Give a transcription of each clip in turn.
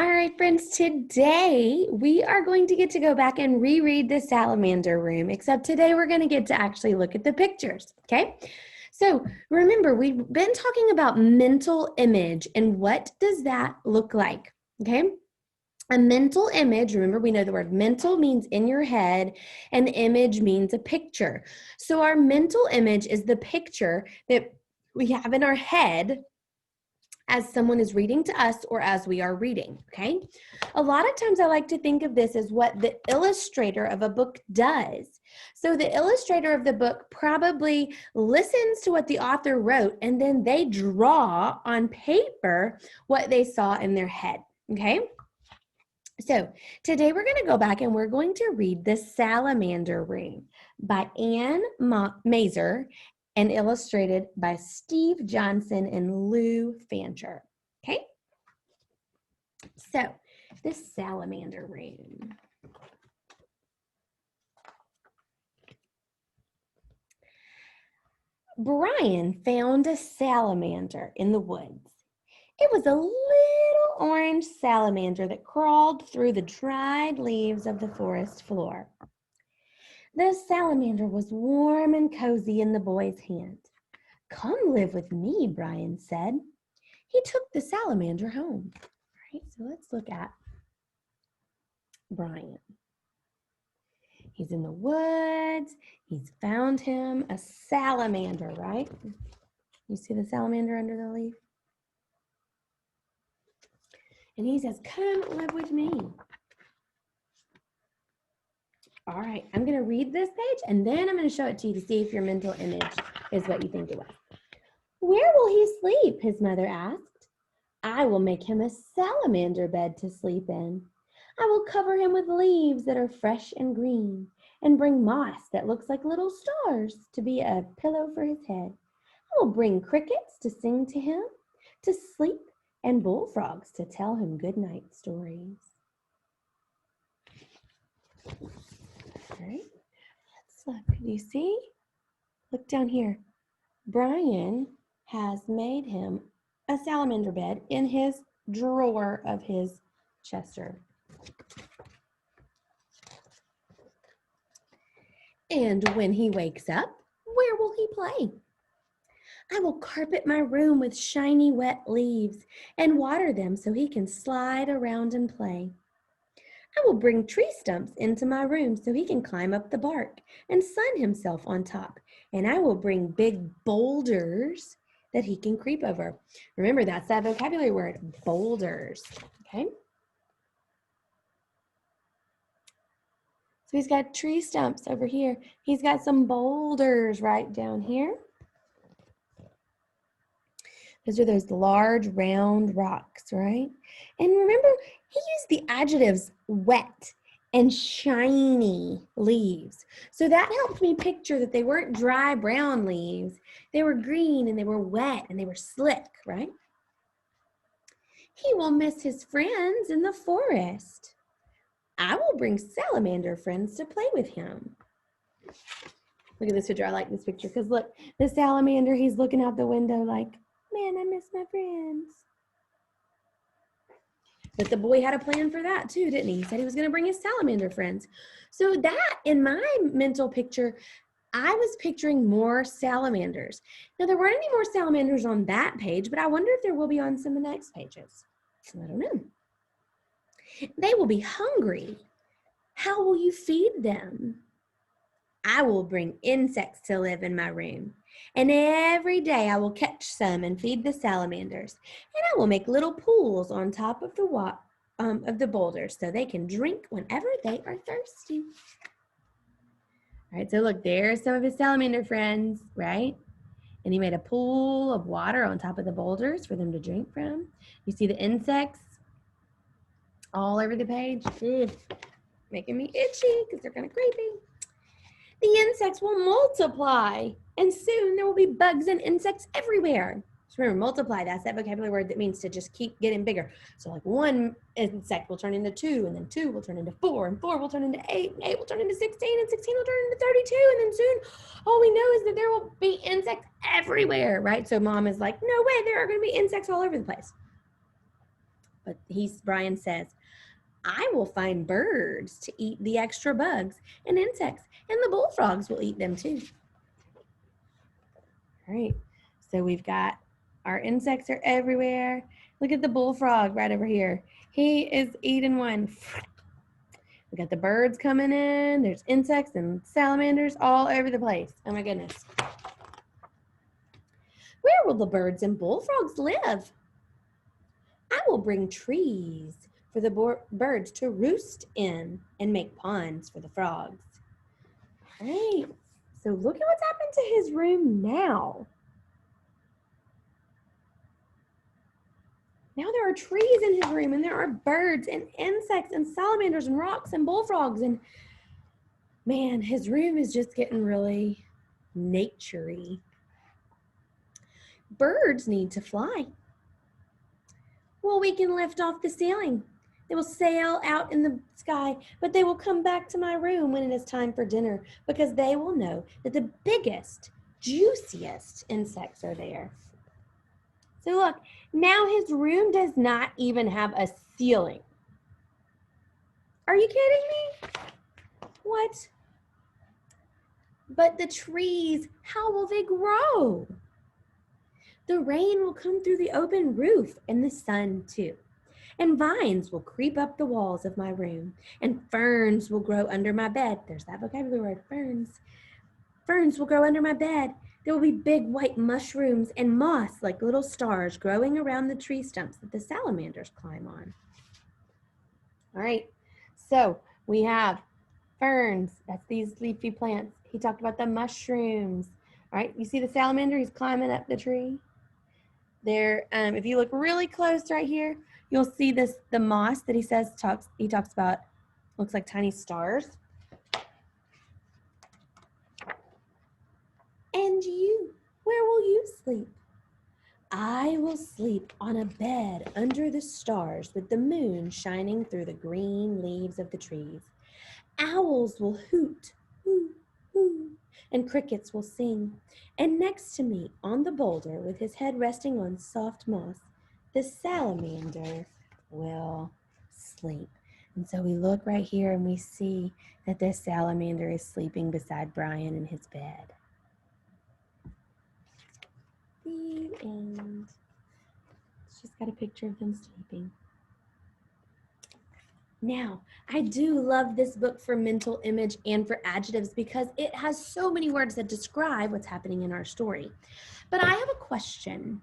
All right, friends, today we are going to get to go back and reread the Salamander Room, except today we're going to get to actually look at the pictures, okay? So remember, we've been talking about mental image and what does that look like, okay? A mental image, remember we know the word mental means in your head and image means a picture. So our mental image is the picture that we have in our head as someone is reading to us or as we are reading, okay? A lot of times I like to think of this as what the illustrator of a book does. So the illustrator of the book probably listens to what the author wrote and then they draw on paper what they saw in their head, okay? So today we're going to go back and we're going to read The Salamander Room by Anne Mazer and illustrated by Steve Johnson and Lou Fancher. Okay? So, The Salamander Room. Brian found a salamander in the woods. It was a little orange salamander that crawled through the dried leaves of the forest floor. The salamander was warm and cozy in the boy's hand. "Come live with me," Brian said. He took the salamander home. All right, so let's look at Brian. He's in the woods. He's found him a salamander, right? You see the salamander under the leaf? And he says, "Come live with me." All right, I'm going to read this page and then I'm going to show it to you to see if your mental image is what you think it was. "Where will he sleep?" his mother asked. "I will make him a salamander bed to sleep in. I will cover him with leaves that are fresh and green and bring moss that looks like little stars to be a pillow for his head. I will bring crickets to sing to him to sleep and bullfrogs to tell him good night stories." All right, let's look. Do you see? Look down here. Brian has made him a salamander bed in his drawer of his Chester. And when he wakes up, where will he play? I will carpet my room with shiny wet leaves and water them so he can slide around and play. I will bring tree stumps into my room so he can climb up the bark and sun himself on top. And I will bring big boulders that he can creep over. Remember, that's that vocabulary word, boulders, okay? So he's got tree stumps over here. He's got some boulders right down here. Those are those large round rocks, right? And remember, he used the adjectives wet and shiny leaves. So that helped me picture that they weren't dry brown leaves. They were green and they were wet and they were slick, right? He will miss his friends in the forest. I will bring salamander friends to play with him. Look at this picture. I like this picture because look, the salamander, he's looking out the window like, "Man, I miss my friends." But the boy had a plan for that too, didn't he? He said he was going to bring his salamander friends. So that, in my mental picture, I was picturing more salamanders. Now, there weren't any more salamanders on that page, but I wonder if there will be on some of the next pages. I don't know. They will be hungry. How will you feed them? I will bring insects to live in my room. And every day I will catch some and feed the salamanders. And I will make little pools on top of the boulders so they can drink whenever they are thirsty. All right, so look, there's some of his salamander friends, right? And he made a pool of water on top of the boulders for them to drink from. You see the insects all over the page? Making me itchy because they're kind of creepy. The insects will multiply, and soon there will be bugs and insects everywhere. So remember, multiply, that's that vocabulary word that means to just keep getting bigger. So like one insect will turn into 2, and then 2 will turn into 4, and 4 will turn into 8, and 8 will turn into 16, and 16 will turn into 32, and then soon all we know is that there will be insects everywhere, right? So mom is like, "No way, there are going to be insects all over the place." But Brian says, I will find birds to eat the extra bugs and insects, and the bullfrogs will eat them too. All right, so we've got our insects are everywhere. Look at the bullfrog right over here. He is eating one. We got the birds coming in. There's insects and salamanders all over the place. Oh my goodness. Where will the birds and bullfrogs live? I will bring trees for the birds to roost in and make ponds for the frogs. All right, so look at what's happened to his room now. Now there are trees in his room, and there are birds and insects and salamanders and rocks and bullfrogs, and man, his room is just getting really nature-y. Birds need to fly. Well, we can lift off the ceiling. They will sail out in the sky, but they will come back to my room when it is time for dinner because they will know that the biggest, juiciest insects are there. So look, now his room does not even have a ceiling. Are you kidding me? What? But the trees, how will they grow? The rain will come through the open roof and the sun too. And vines will creep up the walls of my room, and ferns will grow under my bed. There's that vocabulary word, ferns. Ferns will grow under my bed. There will be big white mushrooms and moss like little stars growing around the tree stumps that the salamanders climb on. All right, so we have ferns. That's these leafy plants. He talked about the mushrooms. All right, you see the salamander? He's climbing up the tree. There, if you look really close right here, you'll see the moss that he talks about looks like tiny stars. And you, where will you sleep? I will sleep on a bed under the stars with the moon shining through the green leaves of the trees. Owls will hoot, hoo, hoo, and crickets will sing. And next to me on the boulder with his head resting on soft moss, the salamander will sleep. And so we look right here and we see that the salamander is sleeping beside Brian in his bed. The end. It's just got a picture of them sleeping. Now, I do love this book for mental image and for adjectives because it has so many words that describe what's happening in our story. But I have a question.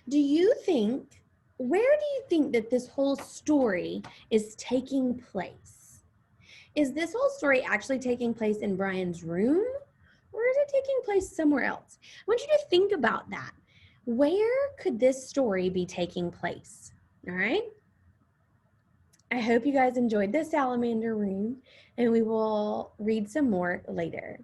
Where do you think that this whole story is taking place? Is this whole story actually taking place in Brian's room, or is it taking place somewhere else? I want you to think about that. Where could this story be taking place? All right? I hope you guys enjoyed the salamander room, and we will read some more later.